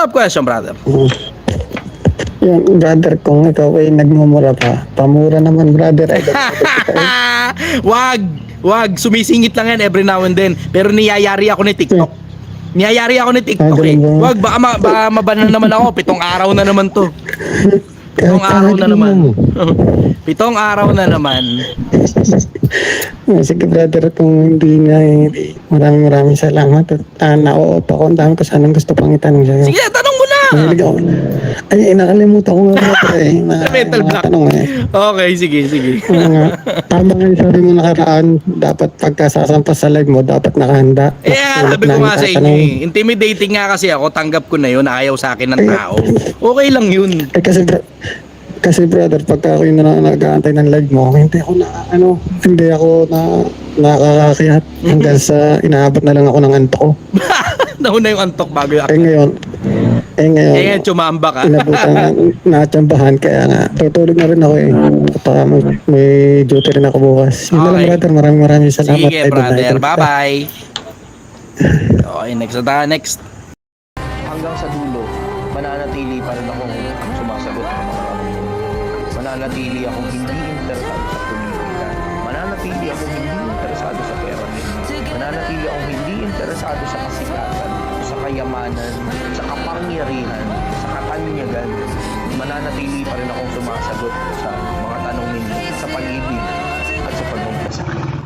Top question, brother. Yan, brother, kung ikaw ay nagmumura pa, pamura naman, brother. Ay, kita eh. Wag, sumisingit lang yan every now and then. Pero niyayari ako ni TikTok. Niyayari ako ni TikTok eh. ganun ba? Wag, baka mabanan naman ako. 7 araw na naman to. 7 araw na naman. 7 araw na naman. Sige, brother, kung hindi nga, maraming salamat. At na-oop ako. Ang dami ko sanang gusto pang itanong sa'yo. Sige, tanong mo na. Mahilig ako. Ay, nakalimutan ko nga, brother eh. Mental block. Tanong eh. Okay, sige. Tama nga yung sabi mo nakaraan, dapat pagkasasampas sa live mo, dapat nakahanda. Sabi ko nga sa inyo eh. Intimidating nga kasi ako, tanggap ko na yun, ayaw sa akin ng tao. Okay lang yun. Kasi brother, pagka ako yung nag-aantay ng live mo, hindi ako nakakakiyat hanggang sa inaabot na lang ako ng antok ko. Nauna yung antok bago yung Ngayon, tsumamba ka. inabutan natsambahan, kaya nga, tutulog na rin ako eh. Baka may duty rin ako bukas. Yun na lang, Okay. brother, maraming salamat. Sige, brother. Bye-bye. Okay, next. Hanggang sa dulo, mananatili pa rin akong sumasagot ng mga tanong. Mananatili akong hindi interesado sa politika. Mananatili akong hindi interesado sa pera. Mananatili akong hindi interesado sa kasikatan, sa kayamanan, sa kapangyarihan, sa katanyagan. Mananatili pa rin akong sumasagot sa mga tanong ninyo sa pag-ibig at sa pagmamahal sa akin.